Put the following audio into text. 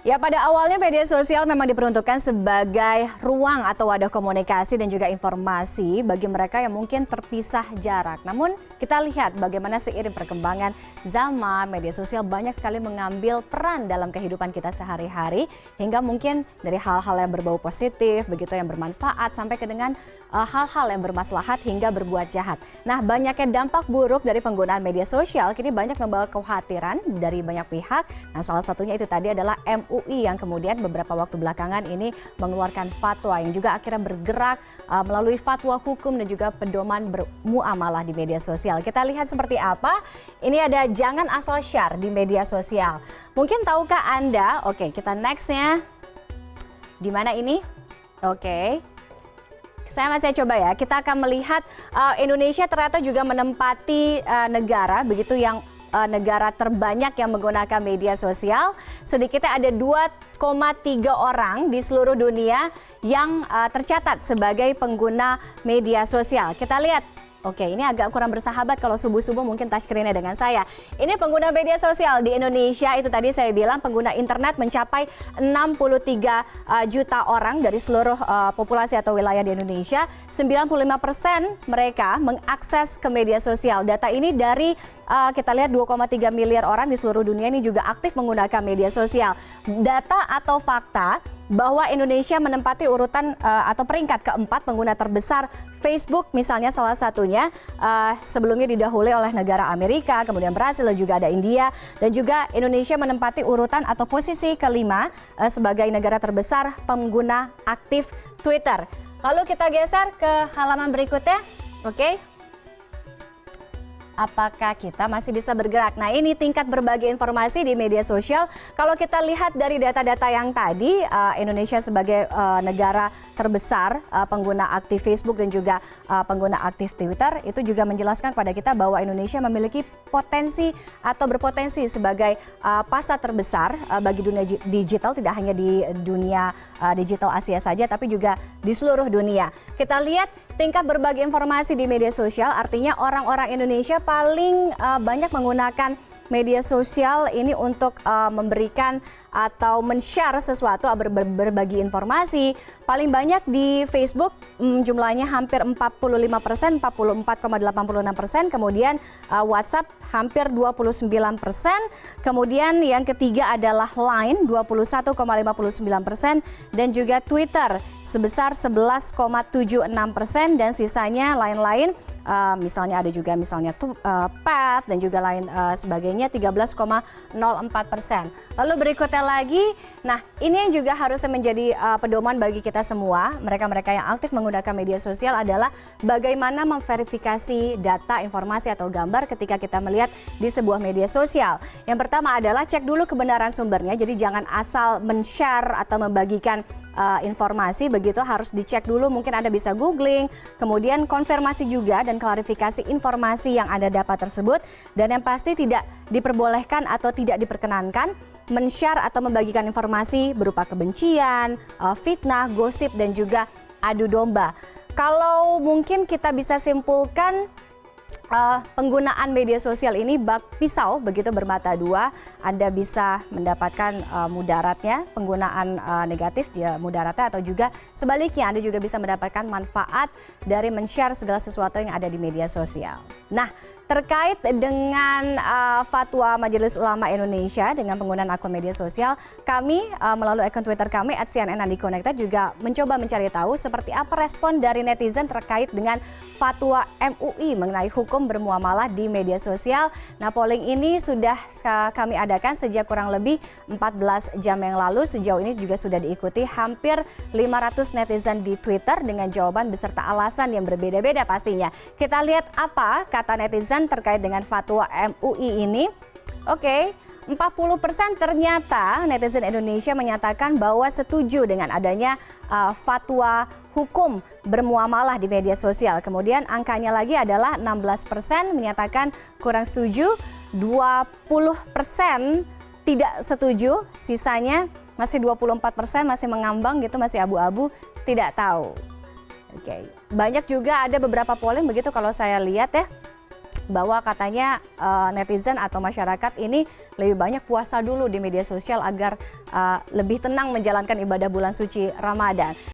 Ya, pada awalnya media sosial memang diperuntukkan sebagai ruang atau wadah komunikasi dan juga informasi bagi mereka yang mungkin terpisah jarak. Namun kita lihat bagaimana seiring perkembangan zaman, media sosial banyak sekali mengambil peran dalam kehidupan kita sehari-hari, hingga mungkin dari hal-hal yang berbau positif, begitu yang bermanfaat, sampai ke dengan hal-hal yang bermaslahat hingga berbuat jahat. Nah, banyaknya dampak buruk dari penggunaan media sosial kini banyak membawa kekhawatiran dari banyak pihak. Nah, salah satunya itu tadi adalah MUI yang kemudian beberapa waktu belakangan ini mengeluarkan fatwa yang juga akhirnya bergerak melalui fatwa hukum dan juga pedoman bermuamalah di media sosial. Kita lihat seperti apa. Ini ada jangan asal share di media sosial. Mungkin tahukah Anda? Oke, kita nextnya. Di mana ini? Oke. Saya masih coba ya. Kita akan melihat Indonesia ternyata juga menempati negara begitu yang negara terbanyak yang menggunakan media sosial. Sedikitnya ada 2,3 orang di seluruh dunia yang tercatat sebagai pengguna media sosial. Kita lihat. Oke, ini agak kurang bersahabat kalau subuh-subuh mungkin touchscreen-nya dengan saya. Ini pengguna media sosial di Indonesia, itu tadi saya bilang pengguna internet mencapai 63 juta orang dari seluruh populasi atau wilayah di Indonesia. 95% mereka mengakses ke media sosial. Data ini dari kita lihat 2,3 miliar orang di seluruh dunia ini juga aktif menggunakan media sosial. Data atau fakta bahwa Indonesia menempati urutan atau peringkat keempat pengguna terbesar Facebook, misalnya salah satunya sebelumnya didahului oleh negara Amerika, kemudian Brasil, dan juga ada India, dan juga Indonesia menempati urutan atau posisi kelima sebagai negara terbesar pengguna aktif Twitter. Lalu kita geser ke halaman berikutnya, oke? Apakah kita masih bisa bergerak? Nah, ini tingkat berbagi informasi di media sosial. Kalau kita lihat dari data-data yang tadi, Indonesia sebagai negara terbesar pengguna aktif Facebook dan juga pengguna aktif Twitter, itu juga menjelaskan kepada kita bahwa Indonesia memiliki potensi atau berpotensi sebagai pasar terbesar bagi dunia digital, tidak hanya di dunia digital Asia saja, tapi juga di seluruh dunia. Kita lihat tingkat berbagi informasi di media sosial, artinya orang-orang Indonesia paling banyak menggunakan media sosial ini untuk memberikan atau men-share sesuatu, berbagi informasi. Paling banyak di Facebook, jumlahnya hampir 45%, 44,86%. Kemudian WhatsApp hampir 29%. Kemudian yang ketiga adalah Line 21,59%, dan juga Twitter sebesar 11,76%, dan sisanya lain-lain. Misalnya ada juga misalnya Path dan juga lain sebagainya 13,04%. Lalu berikutnya lagi, nah ini yang juga harusnya menjadi pedoman bagi kita semua, mereka-mereka yang aktif menggunakan media sosial, adalah bagaimana memverifikasi data, informasi atau gambar ketika kita melihat di sebuah media sosial. Yang pertama adalah cek dulu kebenaran sumbernya, jadi jangan asal men-share atau membagikan informasi, begitu harus dicek dulu, mungkin Anda bisa googling, kemudian konfirmasi juga dan klarifikasi informasi yang Anda dapat tersebut, dan yang pasti tidak diperbolehkan atau tidak diperkenankan men-share atau membagikan informasi berupa kebencian, fitnah, gosip, dan juga adu domba. Kalau mungkin kita bisa simpulkan, penggunaan media sosial ini bak pisau begitu, bermata dua. Anda bisa mendapatkan mudaratnya, penggunaan negatif mudaratnya, atau juga sebaliknya Anda juga bisa mendapatkan manfaat dari men-share segala sesuatu yang ada di media sosial. Nah, terkait dengan fatwa Majelis Ulama Indonesia dengan penggunaan akun media sosial, kami melalui akun Twitter kami @cnnandiconnected juga mencoba mencari tahu seperti apa respon dari netizen terkait dengan fatwa MUI mengenai hukum bermuamalah di media sosial. Nah, polling ini sudah kami adakan sejak kurang lebih 14 jam yang lalu. Sejauh ini juga sudah diikuti hampir 500 netizen di Twitter dengan jawaban beserta alasan yang berbeda-beda pastinya. Kita lihat apa kata netizen terkait dengan fatwa MUI ini. Oke, 40% ternyata netizen Indonesia menyatakan bahwa setuju dengan adanya fatwa hukum bermuamalah di media sosial. Kemudian angkanya lagi adalah 16% menyatakan kurang setuju, 20% tidak setuju, sisanya masih 24% masih mengambang gitu, masih abu-abu, tidak tahu. Oke. Banyak juga ada beberapa polling begitu kalau saya lihat ya. bahwa katanya netizen atau masyarakat ini lebih banyak puasa dulu di media sosial agar lebih tenang menjalankan ibadah bulan suci Ramadan.